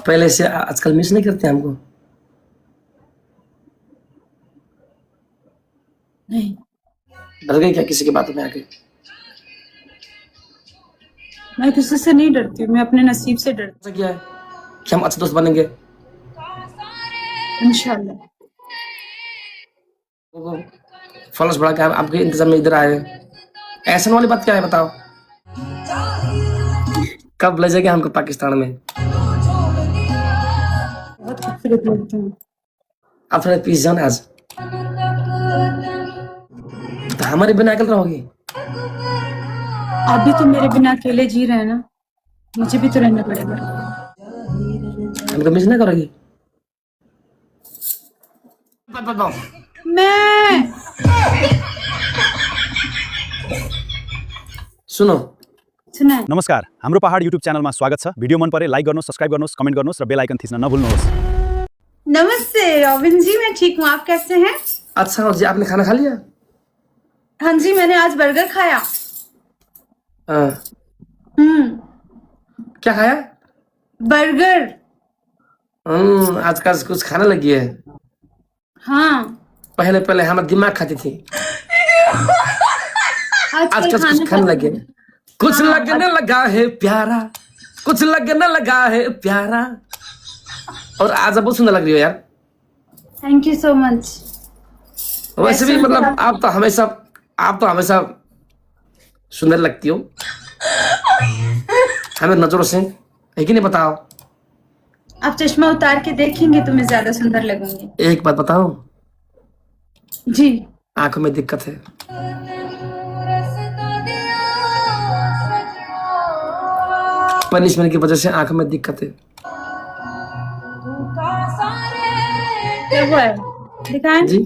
पहले से आजकल मिस नहीं करते हमको? नहीं, डर गए क्या किसी की बातों में आके? मैं किसी से नहीं डरती हूँ, मैं अपने नसीब से डरती ऐसा क्या है कि हम अच्छे दोस्त बनेंगे? हूँ इंशाल्लाह। वो फॉलोअर्स बढ़ा के आपके इंतजाम में इधर आए, ऐसा वाली बात क्या है बताओ? कब ले जाएंगे हमको पाकिस्तान में? बहुत खूबसूरत लगती हूँ। आप थोड़ा पीस जाओ ना आज, तो हमारे बिना अकेले रहोगी? आप भी तो मेरे बिना अकेले जी रहे हैं ना, मुझे भी तो रहना पड़ेगा। हमको मिस नहीं करोगी? बताओ। मैं सुनो, सुना है। नमस्कार, हाम्रो पहाड युट्युब च्यानलमा स्वागत छ। भिडियो मन परे लाइक गर्नुहोस्, सब्स्क्राइब गर्नुहोस्, कमेन्ट गर्नुहोस् र बेल आइकन थिच्न नभुल्नुहोस्। नमस्ते रॉबिन जी, मैं ठीक हूँ, आप कैसे हैं? अच्छा जी, आपने खाना खा लिया? हाँ जी, मैंने आज बर्गर खाया। हाँ, क्या खाया? बर्गर। आजकल कुछ खाने लगी है। हाँ, पहले पहले हमारा दिमाग खाती थी, आजकल कुछ खाने खाना लगे। कुछ लगने लगा है प्यारा, कुछ लगने लगा है प्यारा। और आज बहुत सुंदर लग रही हो यार। Thank you so much. वैसे भी मतलब आप तो हमेशा सुंदर लगती हो हमें नजरों से, है कि नहीं? बताओ। आप चश्मा उतार के देखेंगे तो मैं ज्यादा सुंदर लगूंगी। एक बात बताओ, जी। आंखों में दिक्कत है। पनिशमेंट की वजह से आंखों में दिक्कत है। क्या हुआ है? दिखाएं। जी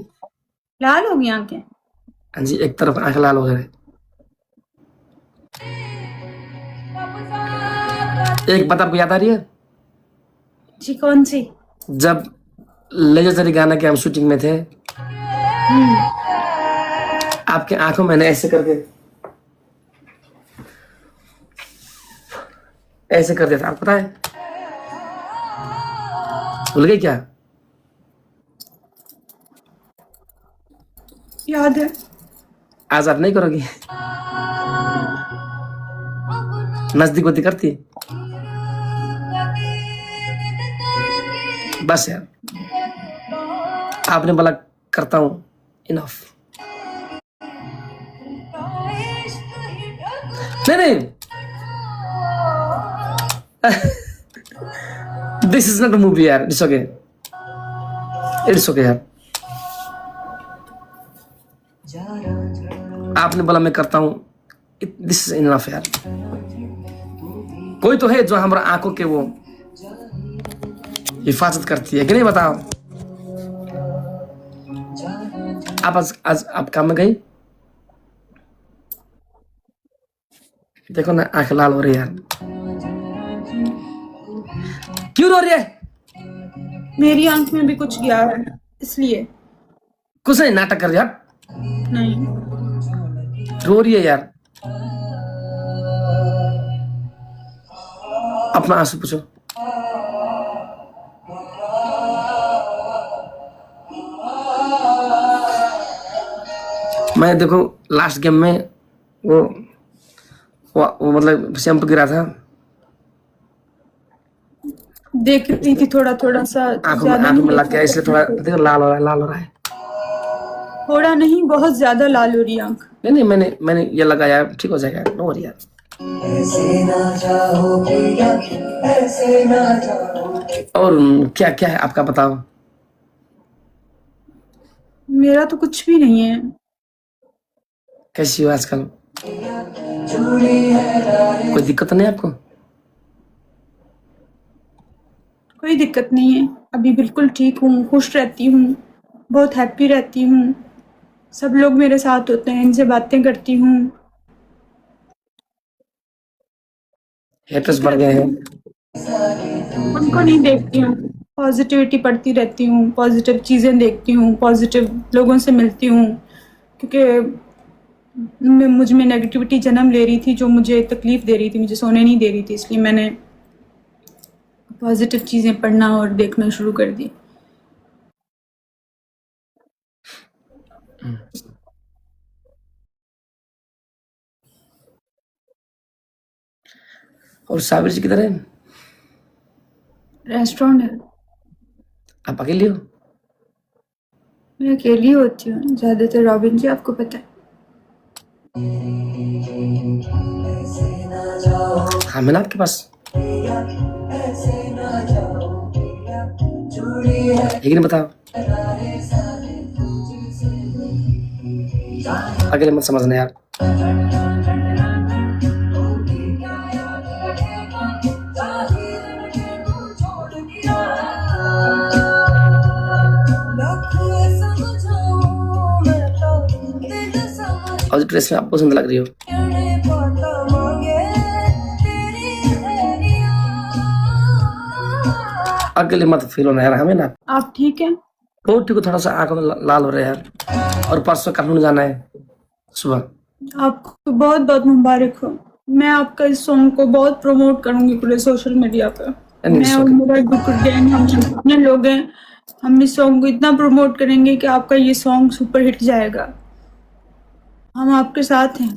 लाल हो गई आंखें। हाँ जी, एक तरफ आंख लाल हो गए। एक बात आपको याद आ रही है? जी, कौन सी? जब लेजेंडरी गाना के हम शूटिंग में थे, आपके आंखों में मैंने ऐसे कर दिया था, आपको पता है? भूल गई क्या? याद है। आज आप नहीं करोगी? नजदीक होती करती? बस यार, आपने बोला करता हूं, इनफ। नहीं this is not a movie यार, इट्स ओके, इट्स ओके यार। आपने बोला मैं करता हूं, दिस इज इनफ यार। कोई तो है जो हमारा आंखों के वो हिफाजत करती है कि नहीं? बताओ। आप आज आप काम में गई? देखो ना, आंख लाल हो रही है यार। क्यों रो रही है? मेरी आंख में भी कुछ गया है, इसलिए। कुछ नहीं, नाटक कर यार। नहीं। रो रही है यार। अपना आंसू पूछो। मैं देखो लास्ट गेम में वो मतलब शैम्पू गिरा था, देख रही थी थोड़ा थोड़ा सा, आंखों में लग गया, इसलिए थोड़ा देखो लाल हो रहा है। थोड़ा नहीं, बहुत ज्यादा लाल हो रही आंख। नहीं, मैंने ये लगाया, ठीक हो जाएगा, नो वरी यार। और क्या क्या है आपका, बताओ। मेरा तो कुछ भी नहीं है। कैसी हो आजकल? कोई दिक्कत नहीं आपको? कोई दिक्कत नहीं है, अभी बिल्कुल ठीक हूँ, खुश रहती हूँ, बहुत हैप्पी रहती हूँ। सब लोग मेरे साथ होते हैं, इनसे बातें करती हूँ। हेटर्स बढ़ गए हैं। उनको नहीं देखती हूँ, पॉजिटिविटी पढ़ती रहती हूँ, पॉजिटिव चीज़ें देखती हूँ, पॉजिटिव लोगों से मिलती हूँ, क्योंकि मुझ में नेगेटिविटी जन्म ले रही थी, जो मुझे तकलीफ दे रही थी, मुझे सोने नहीं दे रही थी, इसलिए मैंने पॉजिटिव चीज़ें पढ़ना और देखना शुरू कर दी। और साबिर जी किधर है? रेस्टोरेंट है। आप अकेली हो? मैं अकेली होती हूँ ज़्यादातर रॉबिन जी, आपको पता है। हाँ, मैं ना आपके पास। लेकिन बताओ, अकेले मत समझना यार। और ड्रेस में आपको सुंदर लग रही हो। अकेले मत फील होना यार, हमें ना। आप ठीक हैं? रोटी को थोड़ा सा आंखों में लाल हो रहा है यार। और परसों कानून जाना है सुबह। आपको बहुत बहुत मुबारक हो। मैं आपका इस सॉन्ग को बहुत प्रमोट करूंगी पूरे सोशल मीडिया पे। मैं और मेरा ग्रुप गैंग, हम जितने लोग हैं, हम इस सॉन्ग को इतना प्रमोट करेंगे कि आपका ये सॉन्ग सुपर हिट जाएगा। हम आपके साथ हैं,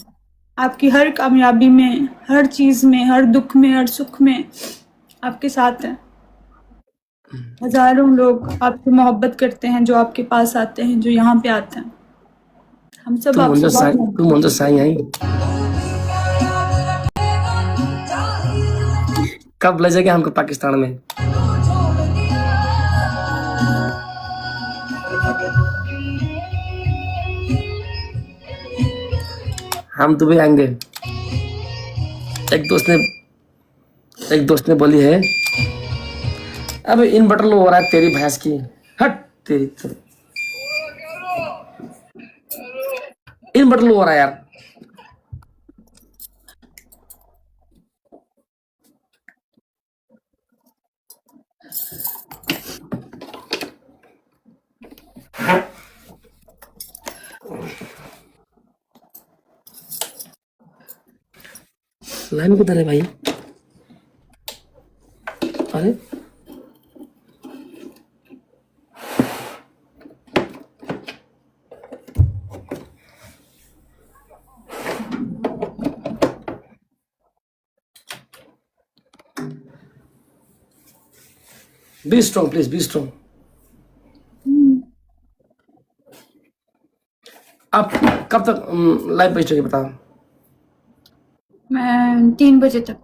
आपकी हर कामयाबी में, हर चीज़ में, हर दुख में, हर सुख में आपके साथ हैं। हजारों लोग आपसे मोहब्बत करते हैं, जो आपके पास आते हैं, जो यहाँ पे आते हैं। हम सब आपसे तू मुझे साई आई कब ले जाएगा हमको पाकिस्तान में? हम दुबई आएंगे। एक दोस्त ने बोली है, अब इन्वर्टर लो हो रहा है तेरी भैंस की। हट तेरी इन्वर्टर लो हो रहा है यार। लाइन किधर है भाई? अरे be strong please, be strong. आप कब तक लाइव बैठोगे बताओ? मैं 3 बजे तक।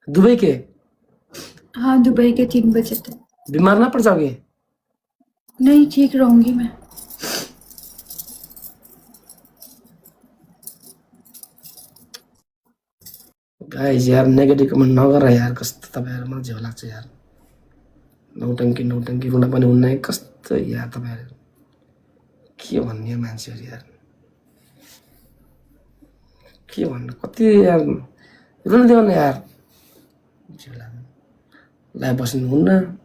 दुबई के? हाँ, दुबई के 3 बजे तक। बीमार ना पड़ जाओगे? नहीं, ठीक रहूंगी मैं। गाइस यार नेगेटिभ कमेन्ट नगर यार, कस्तो तपाईहरु मलाई झ्याउ लाग्छ यार। नौटंकी रुन पनि हुन्न, कस्तो यार तपाईहरु के भन्ने मान्छेहरु यार, के भन्नु, कति यार रुन दिउन यार। लाइभ बस्नु हुन्न।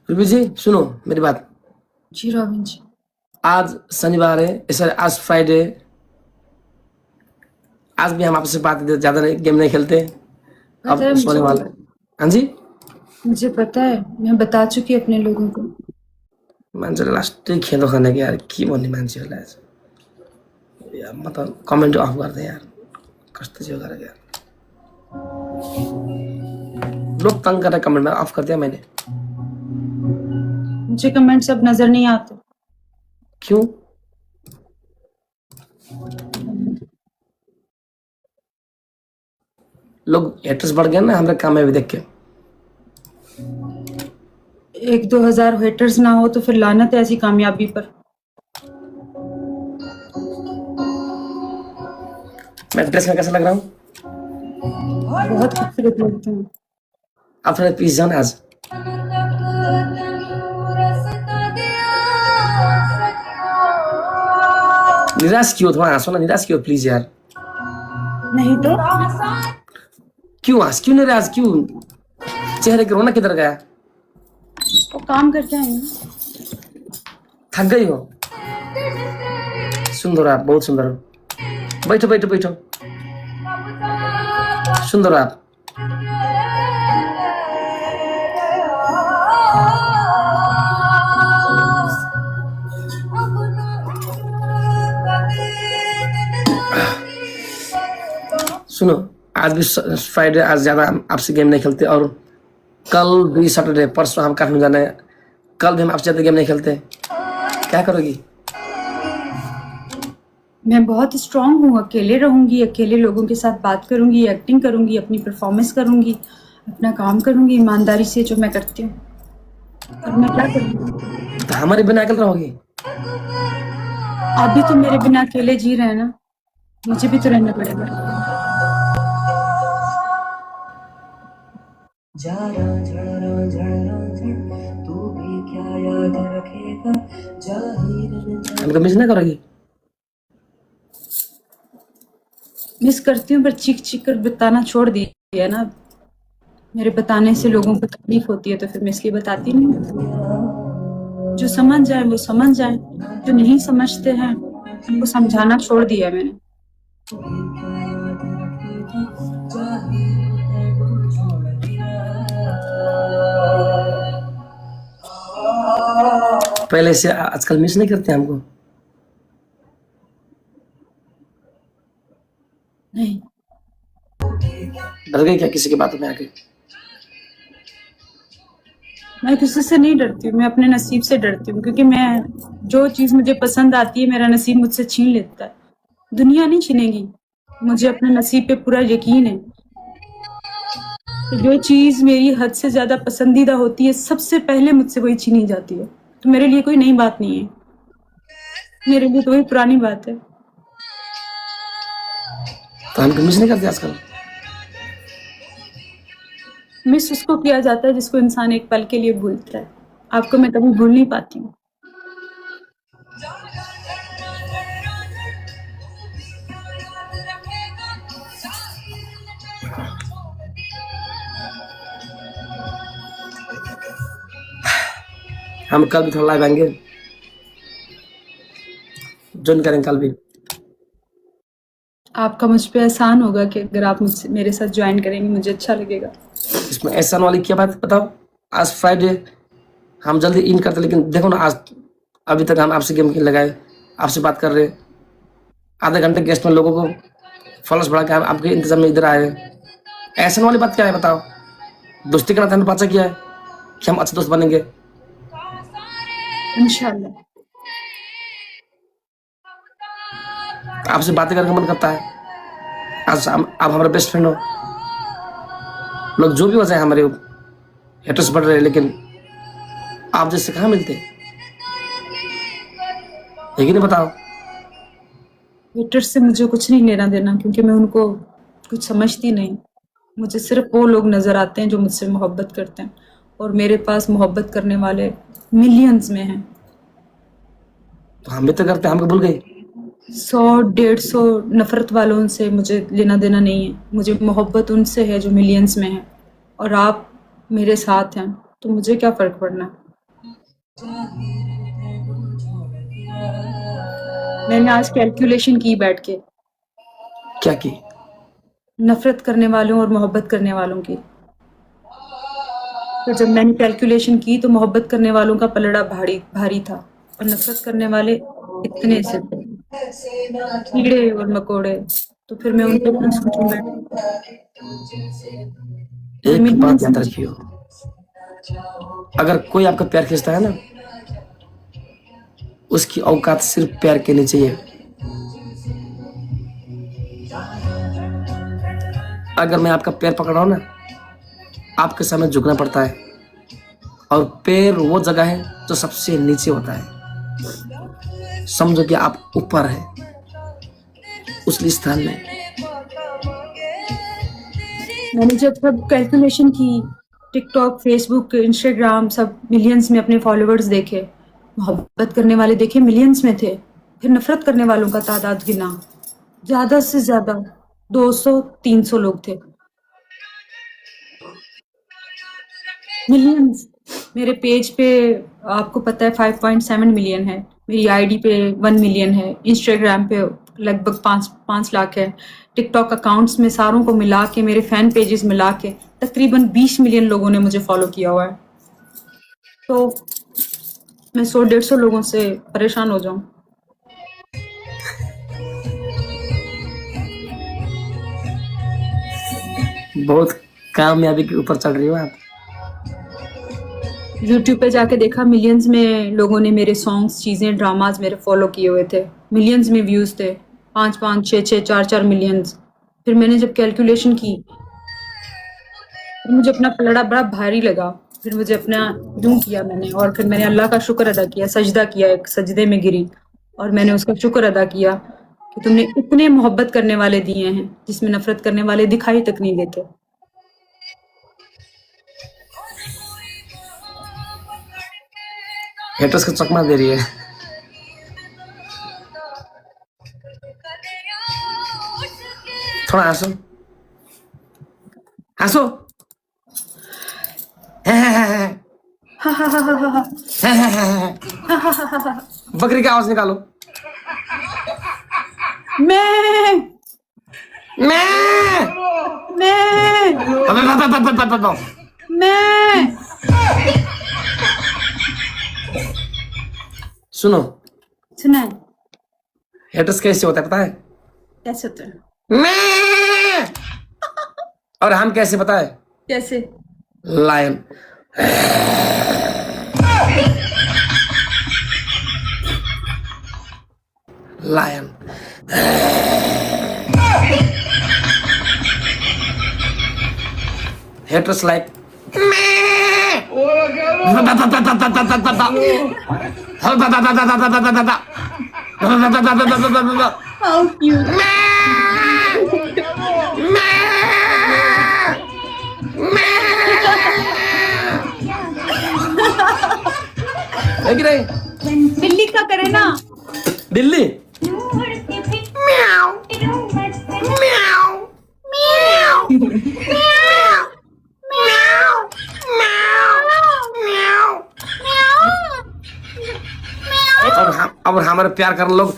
रूबी जी सुनो मेरी बात। जी रॉबिन जी। आज शनिवार है, सॉरी आज फ्राइडे। आज भी हम आपसे बात ज्यादा नहीं, गेम नहीं खेलते। अब सोने वाले। हाँ जी मुझे पता है, मैं बता चुकी अपने लोगों को। मान्छेले लास्टै खेलो खाने कि यार के भन्ने मान्छेहरूलाई यार। म त कमेन्ट अफ गर्दै यार, कस्तो चाहिँ गरेको यार। लोग तंग कर रहे कमेंट में, ऑफ कर दिया मैंने। मुझे कमेंट सब नजर नहीं आते। क्यों? लोग हेटर्स बढ़ गए ना हमारे काम में भी देख के। 1-2 हजार हेटर्स ना हो तो फिर लानत है ऐसी कामयाबी पर। मैं ड्रेस में कैसा लग रहा हूँ? बहुत खूबसूरत लगती हूँ। आप थोड़ा प्लीज जाओ ना आज। निराश क्यों? थोड़ा हंसो ना, निराश क्यों प्लीज यार। नहीं तो क्यों हंस क्यों नहीं रहे आज? क्यों चेहरे की रौनक किधर गया? वो काम करते हैं। थक गई हो? सुंदर आप, बहुत सुंदर हो। बैठो बैठो बैठो, सुंदर आप। सुनो, आज भी फ्राइडे, आज ज्यादा हम आपसे गेम नहीं खेलते, और कल भी सैटरडे, परसों हम काठमांडू जाना है, कल भी हम आपसे ज्यादा गेम नहीं खेलते। क्या करोगी? मैं बहुत स्ट्रांग हूँ, अकेले रहूंगी, अकेले लोगों के साथ बात करूंगी, एक्टिंग करूंगी, अपनी परफॉर्मेंस करूंगी, अपना काम करूंगी ईमानदारी से, जो मैं करती हूँ। और मैं क्या करूँगी? तो हमारे बिना अकेले रहोगी? आप भी तो मेरे बिना अकेले जी रहे हैं ना, मुझे भी तो रहना पड़ेगा। हमको मिस नहीं करोगी? मिस करती हूँ, पर चीख चीख कर बताना छोड़ दिया ना। मेरे बताने से लोगों को तकलीफ होती है, तो फिर मैं इसलिए बताती नहीं हूँ। जो समझ जाए वो समझ जाए, जो नहीं समझते हैं उनको समझाना छोड़ दिया है मैंने। पहले से आजकल मिस नहीं करते हमको? नहीं, डर गई क्या किसी की बातों में आके? मैं किसी से नहीं डरती हूँ, मैं अपने नसीब से डरती हूँ, क्योंकि मैं जो चीज मुझे पसंद आती है मेरा नसीब मुझसे छीन लेता है। दुनिया नहीं छीनेगी, मुझे अपने नसीब पे पूरा यकीन है कि जो चीज मेरी हद से ज्यादा पसंदीदा होती है सबसे पहले मुझसे वही छीनी जाती है। तो मेरे लिए कोई नई बात नहीं है, मेरे लिए तो वही पुरानी बात है। तो हमको मिस नहीं करते आजकल? मिस उसको किया जाता है जिसको इंसान एक पल के लिए भूलता है। आपको मैं कभी भूल नहीं पाती हूँ। हम कल भी थोड़ा लाइव आएंगे, ज्वाइन करेंगे कल भी। आपका मुझ पे एहसान होगा कि अगर आप मुझसे मेरे साथ ज्वाइन करेंगे, मुझे अच्छा लगेगा। इसमें एहसान वाली क्या बात बताओ? आज फ्राइडे, हम जल्दी इन करते, लेकिन देखो ना, आज अभी तक हम आपसे गेम लगाए, आपसे बात कर रहे, आधे घंटे गेस्ट में लोगों को फॉलोअर्स बढ़ा के हम आपके इंतजाम में इधर आए। एहसान वाली बात क्या है बताओ? दोस्ती का नाता हमने वाचा किया है कि हम अच्छे दोस्त बनेंगे। इंशाल्लाह। आपसे बातें करके मन करता है। आज आप हमारे बेस्ट फ्रेंड हो। लोग जो भी वजह है, हमारे हेटर्स बढ़ रहे हैं, लेकिन आप जैसे कहाँ मिलते, है कि नहीं बताओ? हेटर्स से मुझे कुछ नहीं लेना देना, क्योंकि मैं उनको कुछ समझती नहीं। मुझे सिर्फ वो लोग नजर आते हैं जो मुझसे मोहब्बत करते हैं, और मेरे पास मोहब्बत करने वाले मिलियंस में हैं। तो हम भी तो करते, हमको भूल गई? 100-150 नफरत वालों से मुझे लेना देना नहीं है। मुझे मोहब्बत उनसे है जो मिलियंस में है, और आप मेरे साथ हैं, तो मुझे क्या फर्क पड़ना। मैंने आज कैलकुलेशन की बैठ के, क्या की? नफरत करने वालों और मोहब्बत करने वालों की। तो जब मैंने कैलकुलेशन की तो मोहब्बत करने वालों का पलड़ा भारी था, और नफरत करने वाले इतने से थे, कीड़े और मकोड़े। तो फिर मैं उनको क्यों सोचूंगा? एक बात याद रखियो, अगर कोई आपका प्यार खींचता है ना, उसकी औकात सिर्फ प्यार के नीचे है। अगर मैं आपका पैर पकड़ रहा हूं ना, आपके सामने झुकना पड़ता है, और पैर वो जगह है जो सबसे नीचे होता है। समझो कि आप ऊपर है उस स्थान में। मैंने जब सब कैलकुलेशन की, टिकटॉक, फेसबुक, इंस्टाग्राम, सब मिलियंस में अपने फॉलोअर्स देखे, मोहब्बत करने वाले देखे मिलियंस में थे, फिर नफरत करने वालों का तादाद गिना, ज्यादा से ज्यादा 200-300 लोग थे। मिलियंस। मेरे पेज पे आपको पता है 5.7 मिलियन है, मेरी आईडी पे 1 मिलियन है, इंस्टाग्राम पे लगभग 5 लाख है, टिकटॉक अकाउंट्स में सारों को मिला के, मेरे फैन पेजेस मिला के तकरीबन 20 मिलियन लोगों ने मुझे फॉलो किया हुआ है। तो मैं 100-150 लोगों से परेशान हो जाऊं। बहुत कामयाबी के ऊपर चल रही हो आप। यूट्यूब पे जाके देखा, मिलियंस में लोगों ने मेरे सॉन्ग्स, चीज़ें, ड्रामाज मेरे फॉलो किए हुए थे। मिलियंस में व्यूज़ थे, 5-5, 6-6, 4-4 मिलियंस। फिर मैंने जब कैलकुलेशन की तो मुझे अपना पलड़ा बड़ा भारी लगा। फिर मुझे अपना यूं किया मैंने, और फिर मैंने अल्लाह का शुक्र अदा किया, सजदा किया, एक सजदे में गिरी और मैंने उसका शुक्र अदा किया कि तुमने इतने मोहब्बत करने वाले दिए हैं जिसमें नफरत करने वाले दिखाई तक नहीं देते। हेटर्स को चकमा दे रही है। थोड़ा हंसो, हंसो। हा हा हा हा हा बकरी की आवाज निकालो। मैं मैं मैं सुनो, सुना है हेटर्स कैसे होता है पता है? कैसे होता है? मैं और हम कैसे पता है? कैसे? Lion. Lion. Haters like how cute. है कि नहीं? बिल्ली का करे ना। दिल्ली अब हमारे प्यार करने लोग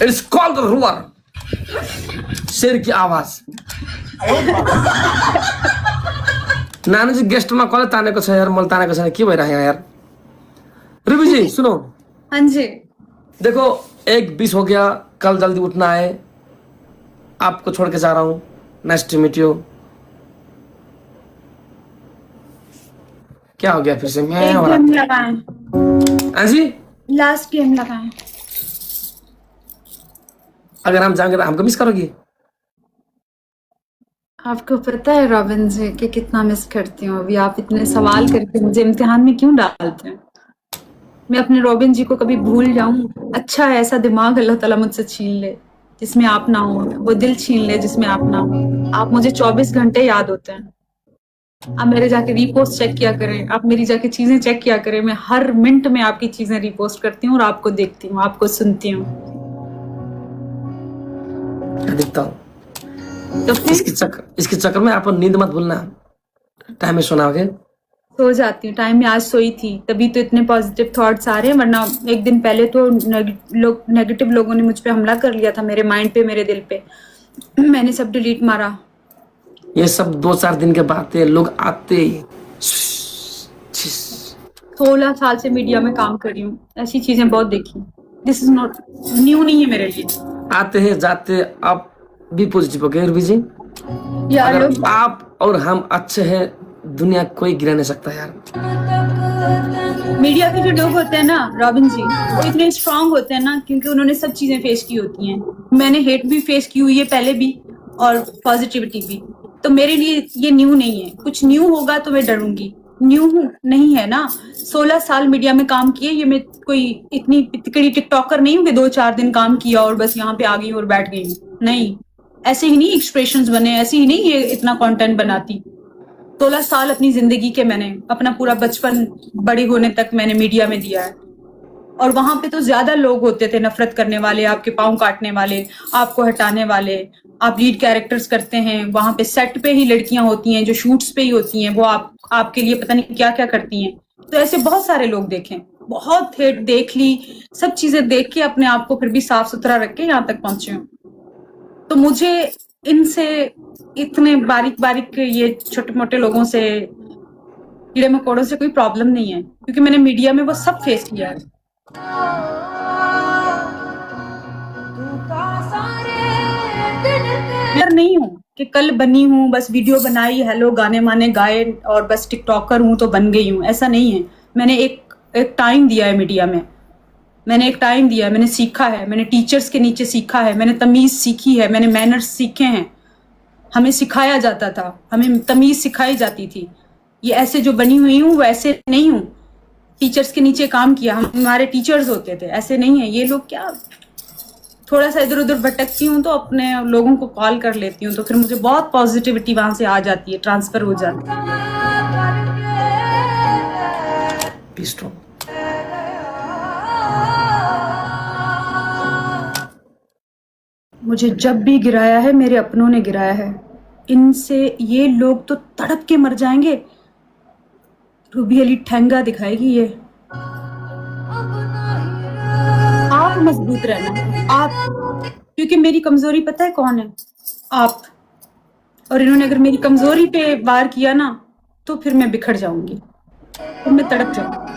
इट्स कॉल्ड रूअर, शेर की आवाज। नानी जी गेस्ट में कल तानेको छ यार, मलाई तानेको छैन, के भइरहेको यार? रुबी जी सुनो, हाँ जी। देखो 1:20 हो गया, कल जल्दी उठना है, आपको छोड़ के जा रहा हूँ। Nice to meet you. क्या हो गया फिर से? मैं एक हो गेम रहा लगाएं, हाँ जी, लास्ट गेम लगाएं। अगर हम जाएंगे तो हमको मिस करोगी? आपको पता है रॉबिन जी कि कितना मिस करती हूँ अभी। आप इतने सवाल करके मुझे इम्तिहान में क्यों डालते हैं? मैं अपने रॉबिन जी को कभी भूल जाऊं? अच्छा है ऐसा दिमाग अल्लाह ताला मुझसे छीन ले जिसमें आप ना हो, वो दिल छीन ले जिसमें आप ना हो। आप मुझे 24 घंटे याद होते हैं। आप मेरे जाके रीपोस्ट चेक किया करें, आप मेरी जाके चीजें चेक किया करें। मैं हर मिनट में आपकी चीजें रीपोस्ट करती हूँ और आपको देखती हूँ, आपको सुनती हूँ। दिखता हूँ। तो फिर इसके चक्कर में आप नींद मत भूलना, टाइम में सोना। सो जाती हूँ टाइम में। आज सोई थी तभी तो इतने पॉजिटिव थॉट्स आ रहे हैं, वरना एक दिन पहले तो नेगेटिव लोगों ने मुझ पे हमला कर लिया था, मेरे माइंड पे, मेरे दिल पे। मैंने सब डिलीट मारा। ये सब 2-4 दिन के बाद लोग आते 16 साल से मीडिया में काम कर रही हूँ, ऐसी चीजें बहुत देखी। दिस इज नॉट न्यू, नहीं है मेरे लिए। आते हैं जाते, आप भी पॉजिटिव हो गए रुबी जी। यार अगर आप और हम अच्छे हैं, दुनिया कोई गिरा नहीं सकता यार। मीडिया के जो लोग होते हैं ना रॉबिन जी, वो इतने स्ट्रांग होते हैं ना क्योंकि उन्होंने सब चीजें फेस की होती हैं। मैंने हेट भी फेस की हुई है पहले भी और पॉजिटिविटी भी। तो मेरे लिए ये न्यू नहीं है। कुछ न्यू होगा तो मैं डरूंगी, न्यू नहीं है ना। 16 साल मीडिया में काम किए, ये मैं कोई इतनी पितकड़ी टिकटॉकर नहीं हूँ कि 2-4 दिन काम किया और बस यहाँ पे आ गई और बैठ गई। नहीं, ऐसे ही नहीं एक्सप्रेशंस बने, ऐसे ही नहीं ये इतना कंटेंट बनाती। 16 साल अपनी जिंदगी के मैंने अपना पूरा बचपन बड़े होने तक मैंने मीडिया में दिया है। और वहां पे तो ज्यादा लोग होते थे नफरत करने वाले, आपके पाँव काटने वाले, आपको हटाने वाले। आप लीड कैरेक्टर्स करते हैं, वहां पे सेट पे ही लड़कियां होती हैं जो शूट्स पे ही होती हैं, वो आपके लिए पता नहीं क्या क्या करती हैं। तो ऐसे बहुत सारे लोग देखे, बहुत हेट देख ली, सब चीजें देख के अपने आप को फिर भी साफ सुथरा रख के यहाँ तक पहुंचे हूँ। तो मुझे इनसे, इतने बारीक बारीक ये छोटे मोटे लोगों से, कीड़े मकोड़ों से कोई प्रॉब्लम नहीं है, क्योंकि मैंने मीडिया में वो सब फेस किया है। क्लियर नहीं हूँ कि कल बनी हूँ, बस वीडियो बनाई, हेलो गाने माने गाए और बस टिकटॉकर हूँ तो बन गई हूँ, ऐसा नहीं है। मैंने एक टाइम दिया है मीडिया में, मैंने एक टाइम दिया है, मैंने सीखा है, मैंने टीचर्स के नीचे सीखा है, मैंने तमीज सीखी है, मैंने मैनर्स सीखे हैं। हमें सिखाया जाता था, हमें तमीज सिखाई जाती थी। ये ऐसे जो बनी हुई हूँ वैसे नहीं हूँ। टीचर्स के नीचे काम किया, हमारे टीचर्स होते थे, ऐसे नहीं है। ये लोग क्या, थोड़ा सा इधर उधर भटकती हूँ तो अपने लोगों को कॉल कर लेती हूँ, तो फिर मुझे बहुत पॉजिटिविटी वहां से आ जाती है, ट्रांसफर हो जाती है। Be strong. मुझे जब भी गिराया है मेरे अपनों ने गिराया है। इनसे ये लोग तो तड़प के मर जाएंगे, रूबी अली ठेंगा दिखाएगी ये। आप मजबूत रहना, आप, क्योंकि मेरी कमजोरी पता है कौन है? आप। और इन्होंने अगर मेरी कमजोरी पे वार किया ना तो फिर मैं बिखर जाऊंगी, फिर मैं तड़प जाऊंगी।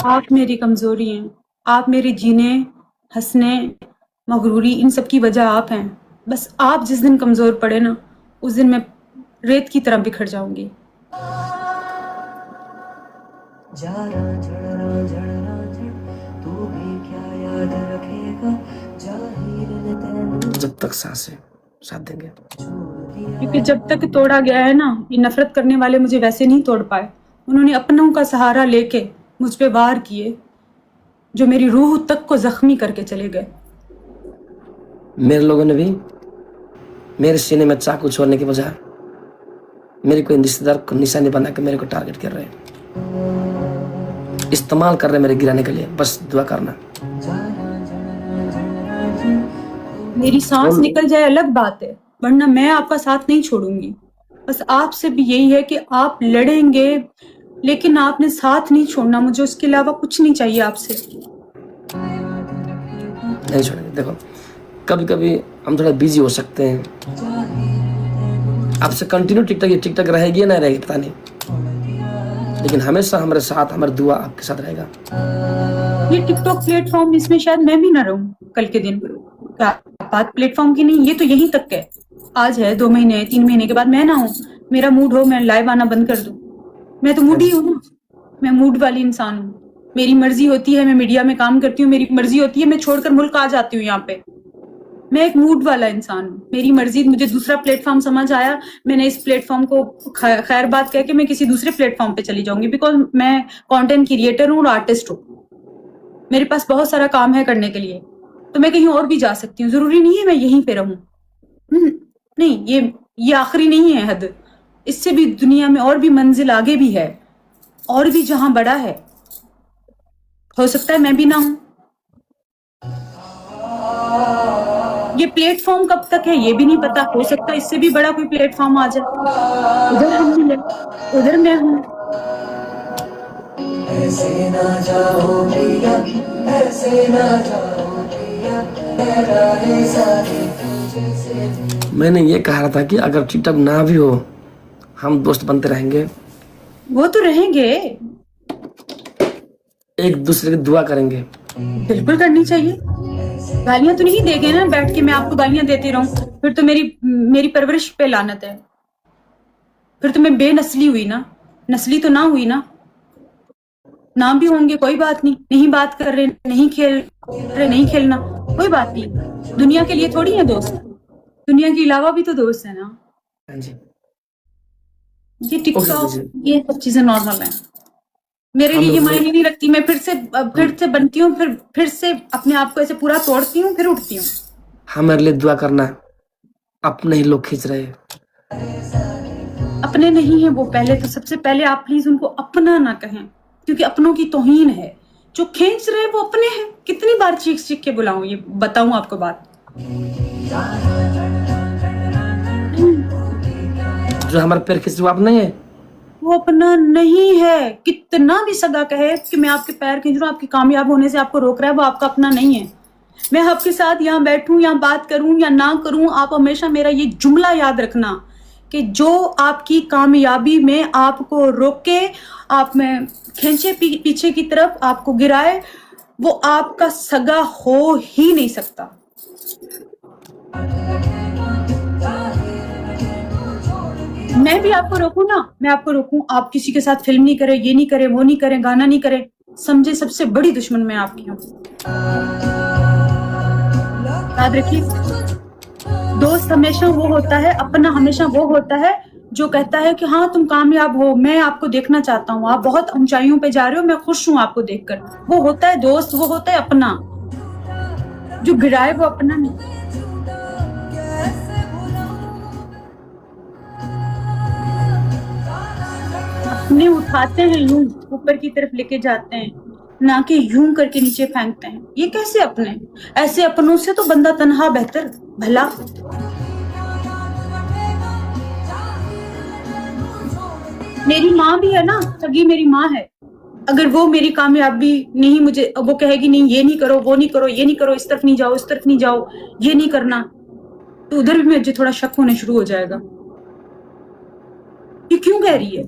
आप मेरी कमजोरी हैं, आप मेरे जीने, हंसने, मगरूरी, इन सब की वजह आप हैं। बस आप जिस दिन कमजोर पड़े ना, उस दिन मैं रेत की तरह बिखर जाऊंगी। जब तक सांस है साथ देंगे। क्योंकि जब तक तोड़ा गया है ना, ये नफरत करने वाले मुझे वैसे नहीं तोड़ पाए। उन्होंने अपनों का सहारा लेके मुझ पे वार किए, जो मेरी रूह तक को जख्मी करके चले गए। मेरे लोगों ने भी मेरे सीने में चाकू छोड़ने के बजाय मेरे कोई रिश्तेदार को निशानी बना के मेरे को टारगेट कर रहे हैं, इस्तेमाल कर रहे हैं मेरे गिराने के लिए। बस दुआ करना। मेरी सांस निकल जाए अलग बात है, वरना मैं आपका साथ नहीं छोड़ूंगी। बस आपसे भी यही है कि आप लड़ेंगे, लेकिन आपने साथ नहीं छोड़ना। मुझे उसके अलावा कुछ नहीं चाहिए आपसे। नहीं छोड़ेंगे। देखो, कभी कभी हम थोड़ा बिजी हो सकते हैं, आपसे कंटिन्यू टिकटॉक रहेगी या नहीं रहेगी पता नहीं, लेकिन हमेशा हमारे साथ, हमारी दुआ आपके साथ रहेगा। ये टिकटॉक प्लेटफॉर्म, इसमें शायद मैं भी ना रहूं कल के दिन। बात प्लेटफॉर्म की नहीं, ये तो यहीं तक है। आज है, 2 महीने 3 महीने के बाद मैं ना हूं, मेरा मूड हो, मैं लाइव आना बंद कर दूं। मैं तो मूड ही हूं ना, मैं मूड वाली इंसान हूँ। मेरी मर्जी होती है मैं मीडिया में काम करती हूँ, मेरी मर्जी होती है मैं छोड़कर मुल्क आ जाती हूँ यहाँ पे। मैं एक मूड वाला इंसान हूँ, मेरी मर्जी। मुझे दूसरा प्लेटफॉर्म समझ आया, मैंने इस प्लेटफॉर्म को खैर बात कह के मैं किसी दूसरे प्लेटफॉर्म पे चली जाऊंगी, बिकॉज मैं कंटेंट क्रिएटर हूँ और आर्टिस्ट हूँ। मेरे पास बहुत सारा काम है करने के लिए, तो मैं कहीं और भी जा सकती हूँ। जरूरी नहीं है मैं यहीं पे रहूं। नहीं, ये आखिरी नहीं है हद। इससे भी दुनिया में और भी मंजिल आगे भी है, और भी जहां बड़ा है। हो सकता है मैं भी ना हूं। ये प्लेटफॉर्म कब तक है ये भी नहीं पता, हो सकता है इससे भी बड़ा कोई प्लेटफॉर्म आ जाए। उधर हम मिले, उधर मैं हूं। ऐसे ना जाओ प्रिया, ऐसे ना जाओ प्रिया, मैंने ये कहा रहा था कि अगर टिकटॉक ना भी हो, हम दोस्त बनते रहेंगे। वो तो रहेंगे, एक दूसरे की दुआ करेंगे। बिल्कुल करनी चाहिए। गालियां तो नहीं देंगे ना बैठ के मैं आपको गालियां देती रहूं, फिर तो मेरी परवरिश पे लानत है। फिर तो मैं बेनस्ली हुई ना, नस्ली तो ना हुई ना। ना भी होंगे कोई बात नहीं, नहीं बात कर रहे, नहीं खेल रहे, नहीं खेलना कोई बात नहीं। दुनिया के लिए थोड़ी है दोस्त, दुनिया के अलावा भी तो दोस्त है ना। हाँ जी। ये टिकटॉक, ये सब चीजें नॉर्मल है मेरे लिए, ये मायने नहीं रखती। मैं फिर से बनती हूँ, फिर से अपने आप को ऐसे पूरा तोड़ती हूँ, फिर उठती हूँ। हाँ, मेरे लिए दुआ करना। अपने ही लोग खींच रहे हैं। अपने नहीं है वो, पहले तो सबसे पहले आप प्लीज उनको अपना ना कहें, क्योंकि अपनों की तौहीन है। जो खींच रहे हैं वो अपने हैं। कितनी बार चीख चीख के बुलाऊं, ये बताऊं आपको बात। जो हमारे पैर खींच रहे वो आप नहीं है। वो अपना नहीं है। कितना भी सगा कहे कि मैं आपके पैर खींच रहा हूं, आपके कामयाब होने से आपको रोक रहा है, वो आपका अपना नहीं है। मैं आपके साथ यहाँ बैठूं या बात करूं या ना करूं, आप हमेशा मेरा ये जुमला याद रखना कि जो आपकी कामयाबी में आपको रोके, आप में खींचे पीछे की तरफ, आपको गिराए, वो आपका सगा हो ही नहीं सकता। मैं भी आपको रोकूं ना, मैं आपको रोकूं, आप किसी के साथ फिल्म नहीं करें, ये नहीं करें, वो नहीं करें, गाना नहीं करें, समझे सबसे बड़ी दुश्मन मैं आपकी हूं। याद रखिए, दोस्त हमेशा वो होता है, अपना हमेशा वो होता है जो कहता है कि हाँ तुम कामयाब हो, मैं आपको देखना चाहता हूँ, आप बहुत ऊंचाइयों पे जा रहे हो, मैं खुश हूँ आपको देखकर। वो होता है दोस्त, वो होता है अपना। जो गिराए वो अपना नहीं। अपने उठाते हैं यूं ऊपर की तरफ लेके जाते हैं, ना कि यूं करके नीचे फेंकते हैं। ये कैसे अपने? ऐसे अपनों से तो बंदा तन्हा बेहतर भला। मेरी माँ भी है ना, सगी मेरी माँ है। अगर वो मेरी कामयाबी नहीं, मुझे वो कहेगी नहीं ये नहीं करो, वो नहीं करो, ये नहीं करो, इस तरफ नहीं जाओ, इस तरफ नहीं जाओ, ये नहीं करना, तो उधर भी मुझे थोड़ा शक होने शुरू हो जाएगा। ये क्यों कह रही है?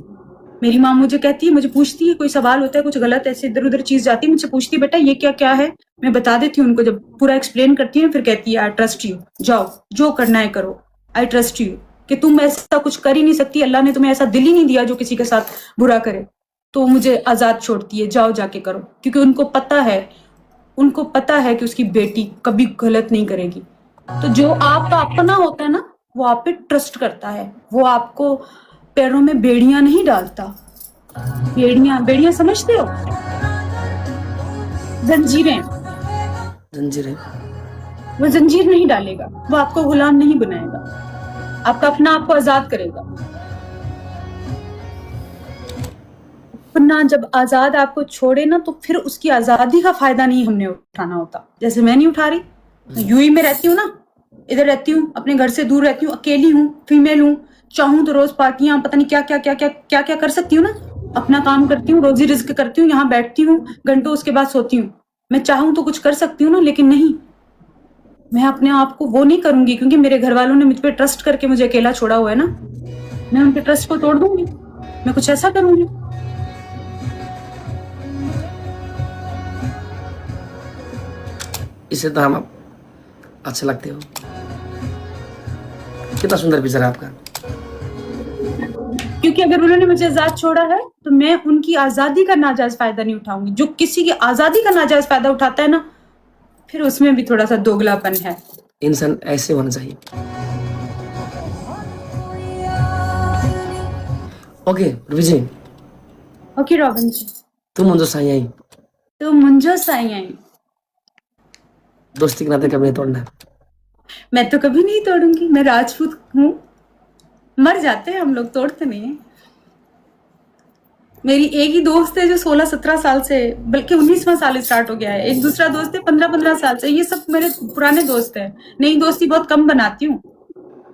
मेरी माँ मुझे कहती है, मुझे पूछती है, कोई सवाल होता है, कुछ गलत ऐसे इधर उधर चीज जाती है, मुझसे पूछती है बेटा ये क्या क्या है, मैं बता देती हूँ उनको। जब पूरा एक्सप्लेन करती हूँ फिर कहती है आई ट्रस्ट यू, जाओ जो करना है करो, आई ट्रस्ट यू, कि तुम ऐसा कुछ कर ही नहीं सकती, अल्लाह ने तुम्हें ऐसा दिल ही नहीं दिया जो किसी के साथ बुरा करे। तो मुझे आजाद छोड़ती है, जाओ जाके करो, क्योंकि उनको पता है कि उसकी बेटी कभी गलत नहीं करेगी। तो जो आपका अपना होता है ना, वो आप पे ट्रस्ट करता है, वो आपको पैरों में बेड़ियां नहीं डालता। बेड़ियां समझते हो? जंजीरें। वो जंजीर नहीं डालेगा, वो आपको गुलाम नहीं बनाएगा, आपका अपना आपको आजाद करेगा। अपना जब आजाद आपको छोड़े ना, तो फिर उसकी आजादी का फायदा नहीं हमने उठाना होता। जैसे मैं नहीं उठा रही, यूएई में रहती हूँ ना, इधर रहती हूँ, अपने घर से दूर रहती हूँ, अकेली हूँ, फीमेल हूँ, चाहूं तो रोज पार्टियां, पता नहीं क्या क्या क्या क्या क्या क्या कर सकती हूँ ना। अपना काम करती हूँ, रोजी रिस्क करती हूँ, यहाँ बैठती हूँ घंटों, उसके बाद सोती हूँ। मैं चाहूं तो कुछ कर सकती हूँ ना, लेकिन नहीं, मैं अपने आप को वो नहीं करूंगी, क्योंकि मेरे घर वालों ने मुझ पर ट्रस्ट करके मुझे अकेला छोड़ा हुआ है ना। मैं उनके ट्रस्ट को तोड़ दूंगी, मैं कुछ ऐसा करूंगी। इसे तो हम अच्छे लगते हो। कितना सुंदर पिक्चर है आपका। क्योंकि अगर उन्होंने मुझे आजाद छोड़ा है तो मैं उनकी आजादी का नाजायज फायदा नहीं उठाऊंगी। जो किसी की आजादी का नाजायज फायदा उठाता है ना, फिर उसमें भी थोड़ा सा दोगलापन है। इंसान ऐसे होना चाहिए। ओके रूबी जी, ओके रॉबिन जी, तुम मुझे सही आई, तो मुंजो साई आई। दोस्ती के नाते कभी नहीं तोड़ना। मैं तो कभी नहीं तोड़ूंगी, मैं राजपूत हूँ। मर जाते हैं हम लोग, तोड़ते नहीं हैं। मेरी एक ही दोस्त है जो 16-17 साल से, बल्कि 19वां साल स्टार्ट हो गया है। एक दूसरा दोस्त है 15-15 साल से। ये सब मेरे पुराने दोस्त हैं। नई दोस्ती बहुत कम बनाती हूँ।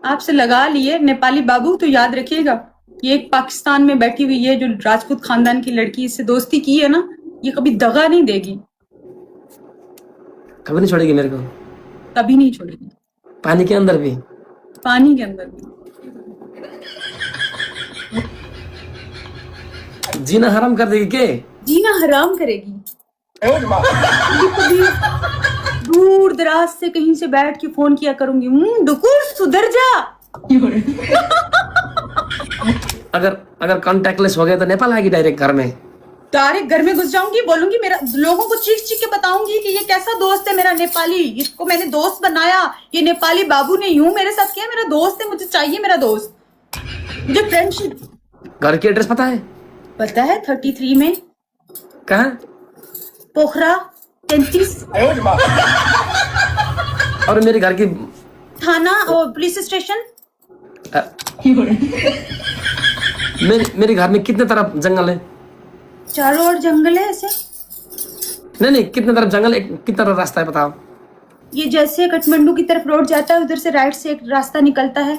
आपसे लगा लिए नेपाली बाबू, तो याद रखिएगा, ये एक पाकिस्तान में बैठी हुई है जो राजपूत खानदान की लड़की, इससे दोस्ती की है ना, ये कभी दगा नहीं देगी, कभी नहीं छोड़ेगी मेरे को, कभी नहीं छोड़ेगी। पानी के अंदर भी, पानी के अंदर भी। जीना हराम कर देगी के? जीना हराम करेगी। कभी दूर दराज से कहीं से बैठ के फोन किया करूंगी, डुकुर सुधर जा। अगर कॉन्टेक्टलेस हो गए तो नेपाल आएगी डायरेक्ट घर में? डायरेक्ट घर में घुस जाऊंगी, बोलूंगी, मेरा लोगों को चीख चीख के बताऊंगी कि ये कैसा दोस्त है मेरा नेपाली, इसको मैंने दोस्त बनाया, ये नेपाली बाबू ने यूं मेरे साथ किया, मेरा दोस्त है, मुझे चाहिए मेरा दोस्त, मुझे फ्रेंडशिप। घर की एड्रेस पता है? पता है, 33 में। कहाँ? पोखरा 33। और मेरे घर की थाना और पुलिस स्टेशन। मेरे घर में कितने तरफ जंगल है? चारों ओर जंगल है ऐसे। नहीं, कितने तरफ जंगल है, कितने तरफ रास्ता है बताओ? ये जैसे काठमांडू की तरफ रोड जाता है, उधर से राइट से एक रास्ता निकलता है।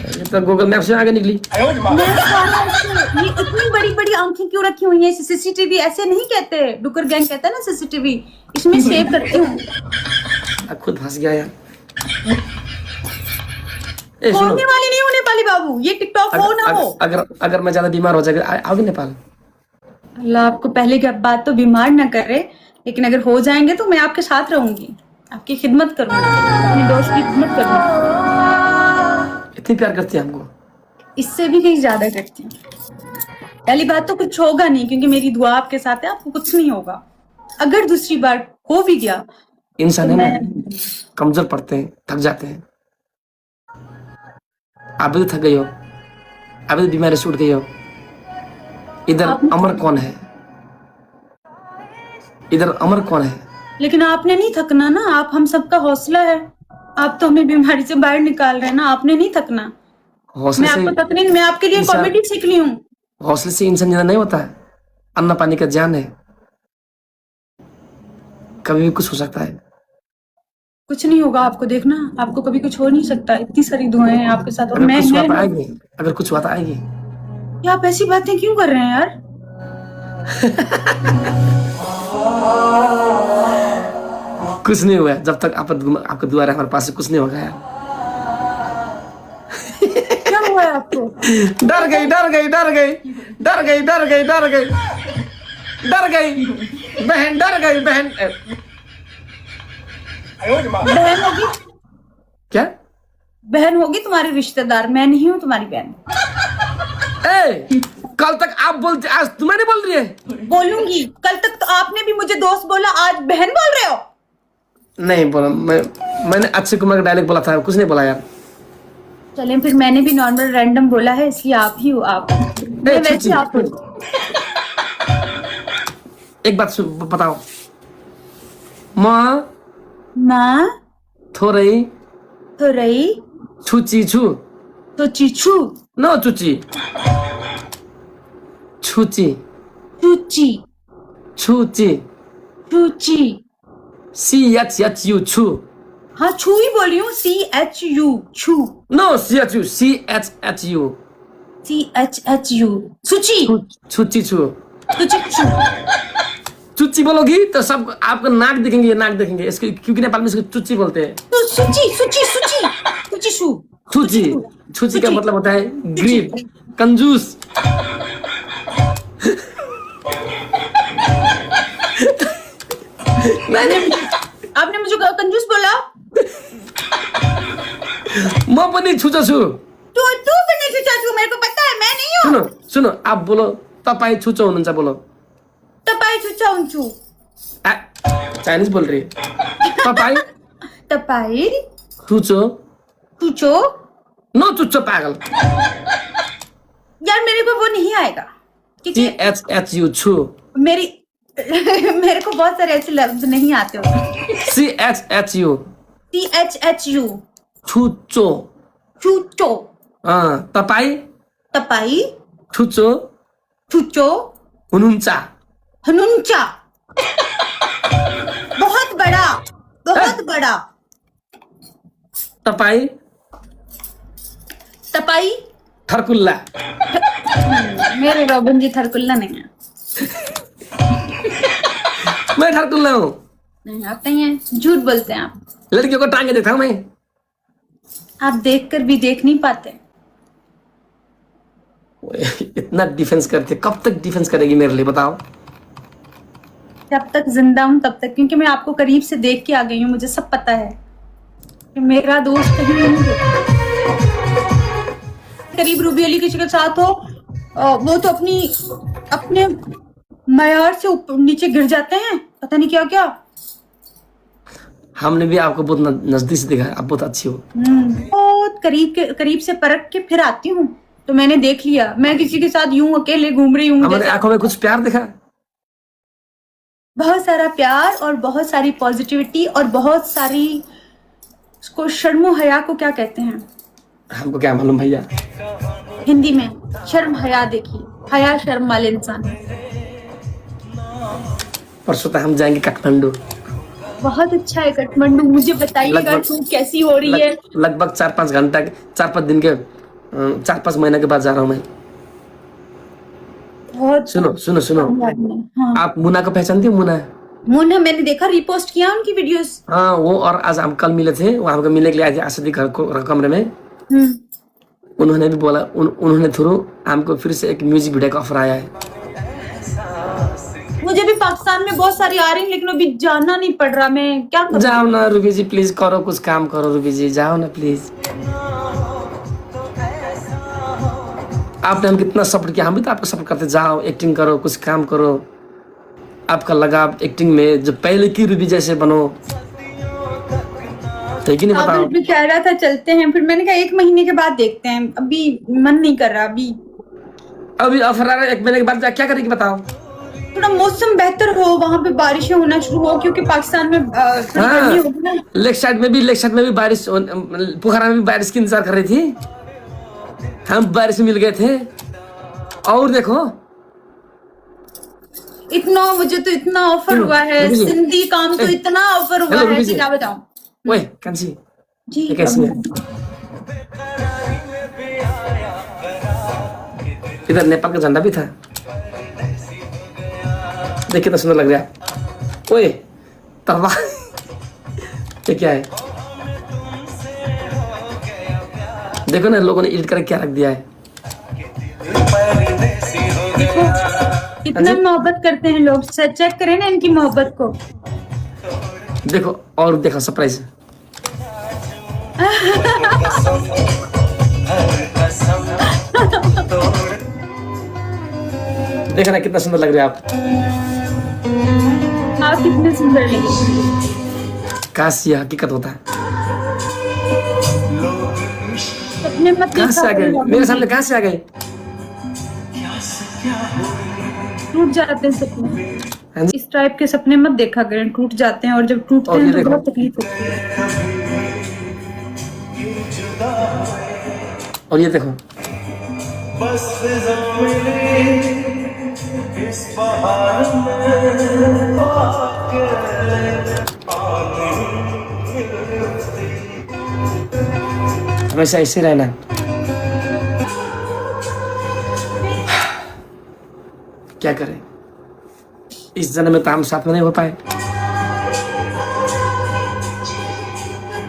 ये तो गूगल मैप से आगे निकली। ये इतनी बड़ी बड़ी आंखें क्यों रखी हुई है? सीसीटीवी ऐसे नहीं कहते, डुकर गैंग कहता है ना सीसीटीवी, इसमें सेव करती हूँ। खुद फंस गया यार। सुनो, होने वाली नहीं हूँ नेपाली बाबू, ये टिकटॉक हो ना हो। अगर मैं ज्यादा बीमार हो जाएगा आओगे नेपाल? अल्लाह आपको पहले की बात तो बीमार ना करे, लेकिन अगर हो जाएंगे तो मैं आपके साथ रहूंगी, आपकी खिदमत करूंगी, अपने दोस्त की खिदमत करूंगी। इतनी प्यार करती है हमको? इससे भी कहीं ज्यादा करती हूँ। पहली बात तो कुछ होगा नहीं, क्योंकि मेरी दुआ आपके साथ है, आपको कुछ नहीं होगा। अगर दूसरी बार हो भी गया, इंसान है ना, कमजोर पड़ते हैं, थक जाते हैं। आप भी तो थक गई हो, आप भी तो बीमारी से उठ गई हो। इधर अमर कौन है? इधर अमर कौन है? लेकिन आपने नहीं थकना ना, आप हम सबका हौसला है। आप तो हमें बीमारी से बाहर निकाल रहे हैं ना, आपने नहीं थकना। हौसले मैं से आपको थकने, मैं आपके लिए कॉमेडी सीख ली हूँ। हौसले से इंसान जिंदा नहीं होता है, अन्न पानी का जान है, कभी भी कुछ हो सकता है। कुछ नहीं होगा, आपको देखना, आपको कभी कुछ हो नहीं सकता। इतनी सारी दुआएं हैं आपके साथ, और अगर मैं कुछ हुआ तो आएगी, अगर कुछ हुआ तो आएगी। ये आप ऐसी बातें क्यों कर रहे हैं यार? कुछ नहीं हुआ जब तक आपका दुआ है हमारे पास, कुछ नहीं होगा यार। क्या हुआ है आपको? डर गई बहन, डर गई बहन। बहन होगी? क्या बहन होगी तुम्हारी रिश्तेदार, मैं नहीं हूँ तुम्हारी बहन। कल तक आप बोलते, आज तुम्हें नहीं बोल रही है? बोलूंगी। कल तक तो आपने भी मुझे दोस्त बोला, आज बहन बोल रहे हो? नहीं बोला, मैंने अक्षय कुमार का डायलॉग बोला था, कुछ नहीं बोला यार। चलें फिर, मैंने भी नॉर्मल रैंडम बोला है, इसलिए आप ही हो। आप मैं वैसे आप हो। एक बात बताओ, माँ थोरई छुची छु तो चीचू नो छुची CHU छु। हाँ, छू ही बोली हूँ। CHU छू। नो CHU CHU सुची छुची छु। छू। चुच्ची बोलोगी तो सब आपका नाक देखेंगे, नाक देखेंगे इसके, क्योंकि नेपाल में इसको चुच्ची बोलते हैं। तो सुची छुची का मतलब होता है गरीब, कंजूस। आपने मुझे कंजूस बोला? मैं पनि छुचा छु। तू भी नहीं छू, मेरे को पता है, मैं नहीं हूँ। सुनो आप बोलो, तपाईं छुचो हुनुहुन्छ बोलो। तपाई छुचा हूँ। चाइनीज बोल रही है। तपाईं छुचो नो चुच्चो पागल। यार मेरे को वो नहीं आएगा, क्योंकि CHU छु। मेरे को बहुत सारे ऐसे लफ्ज नहीं आते होते। CHU छुचो। हाँ, तपाईं छुचो हुनुहुन्छ। बहुत बड़ा। तपाईं थरकुल्ला। मेरे रॉबिन जी थरकुल्ला नहीं है। मैं थरकुल्ला हूँ। नहीं, आप नहीं है, झूठ बोलते हैं आप। लड़कियों को टांगे देखा हूँ मैं। आप देखकर भी देख नहीं पाते। इतना डिफेंस करते, कब तक डिफेंस करेगी मेरे लिए बताओ? जब तक जिंदा हूं तब तक, क्योंकि मैं आपको करीब से देख के आ गई हूँ, मुझे सब पता है कि मेरा दोस्त कहीं नहीं करीब रूबी अली किसी के साथ हो, वो तो अपने मयार से ऊपर नीचे गिर जाते हैं, पता नहीं क्या क्या। हमने भी आपको बहुत नजदीक से देखा है, आप बहुत अच्छी हो। बहुत करीब से परख के फिर आती हूँ, तो मैंने देख लिया। मैं किसी के साथ यूं अकेले घूम रही हूँ, हमारे आंखों में कुछ प्यार दिखा, बहुत सारा प्यार और बहुत सारी पॉजिटिविटी और बहुत सारी उसको शर्मो हया को क्या कहते हैं हमको क्या मालूम भैया। हिंदी में? शर्म हया, देखिए हया शर्म वाले इंसान है। परसों तक हम जाएंगे काठमांडू। बहुत अच्छा है काठमांडू, मुझे बताइएगा लगभग- टूर कैसी हो रही है। लगभग 4-5 घंटा 4-5 दिन के 4-5 महीने के बाद जा रहा हूँ मैं। बहुत सुनो सुनो सुनो, हाँ। आप मुन्ना को पहचानती हो? मुन्ना, मुन्ना मैंने देखा, रिपोस्ट किया उनकी वीडियोस। हाँ वो, और आज हम कल मिले थे, वो हमको मिलने के लिए आए थे आसदी घर को कमरे में। उन्होंने भी बोला, उन्होंने थ्रू हमको फिर से एक म्यूजिक वीडियो का ऑफर आया है। मुझे भी पाकिस्तान में बहुत सारी आ रही हैं, लेकिन अभी जाना नहीं पड़ रहा, मैं क्या करूं? जाओ ना रूबी जी, प्लीज करो कुछ काम करो रूबी जी, जाओ ना प्लीज। आपने हम कितना सपोर्ट किया, हम भी तो आपको सपोर्ट करते। जाओ एक्टिंग करो, कुछ काम करो, आपका लगाव एक्टिंग में जो पहले की रूबी जैसे बनो, ठीक ही नहीं? बताओ। भी कह रहा था चलते हैं, फिर मैंने कहा 1 महीने के बाद देखते हैं, अभी मन नहीं कर रहा। अभी ऑफर आ रहा है 1 महीने के बाद, क्या करेगी बताओ? थोड़ा मौसम बेहतर हो, वहां पे बारिशें होना शुरू हो, क्योंकि पाकिस्तान में थोड़ी गर्मी होगी ना। लेक साइड में भी बारिश, पोखरा में भी बारिश की इंतजार कर रही थी, हम बारिश में मिल गए थे। और देखो इतना, मुझे तो इतना ऑफर हुआ है, सिंधी काम तो इतना ऑफर हुआ है कि क्या बताऊं। ओए कांची जी ये कैसी है? इधर नेपाल का झंडा भी था, देखिए कितना सुंदर लग रहा है। ओए तवा ये क्या है? देखो ना लोगों ने एडिट करके क्या रख दिया है। इतना मोहब्बत करते हैं लोग, चेक करें ना इनकी मोहब्बत को। देखो और देखो सरप्राइज। देखो ना कितना सुंदर लग रहे हैं आप कितने सुंदर लगे। काश ये हकीकत होता है। सपने मत कहाँ से आ गए मेरे सामने? कहाँ से आ गए? टूट जाते हैं सपने। हाँ जी। इस टाइप के सपने मत देखा करें, टूट जाते हैं, और जब टूटते और हैं ये तो देखो। बहुत तकलीफ होती है। और ये देखो, हमेशा ऐसे रहना। क्या करें, इस जन्म में तो हम साथ में नहीं हो पाए।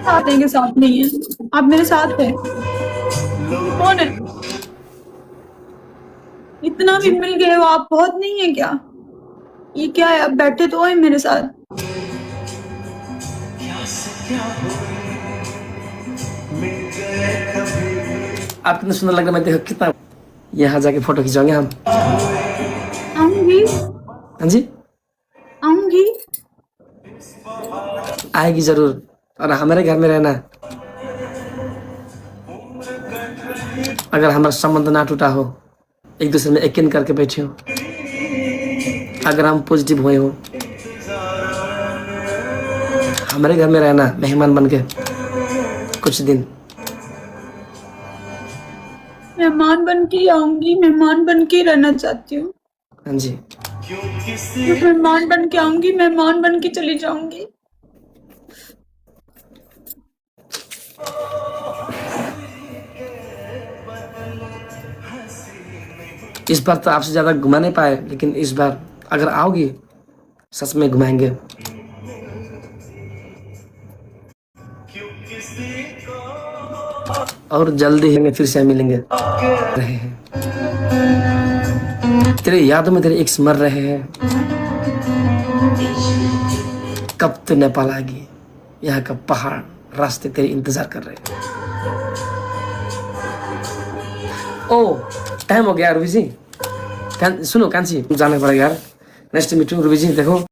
साथ देंगे, साथ नहीं है, आप मेरे साथ हैं। कौन है? इतना भी मिल गए हो आप, बहुत नहीं है क्या? ये क्या है, आप बैठे तो है मेरे साथ। आप कितना सुंदर लग रहा है, मैं देखो कितना। यहाँ जाके फोटो खिंचाएंगे हम। आऊंगी, हाँ जी आऊंगी। आएगी जरूर, और हमारे घर में रहना। अगर हमारा संबंध ना टूटा हो, एक दूसरे में यकीन करके बैठे हो, अगर हम पॉजिटिव हुए हो, हमारे घर में रहना मेहमान बन के कुछ दिन। मेहमान बन के आऊंगी, मेहमान बन के रहना चाहती हूँ। हाँ जी, मेहमान बन के आऊंगी, मेहमान बन के चली जाऊंगी। इस बार तो आपसे ज्यादा घुमा नहीं पाए, लेकिन इस बार अगर आओगी सच में घुमाएंगे। और जल्दी ही फिर से मिलेंगे। रहे हैं तेरे यादों में, तेरे एक्स मर रहे हैं। कब तो नेपाल आएगी, यहाँ का पहाड़ रास्ते तेरे इंतजार कर रहे हैं। ओ टाइम हो गया रूबी जी। सुनो कांची, जाना पड़ेगा यार। नेक्स्ट मीटिंग रूबी जी, देखो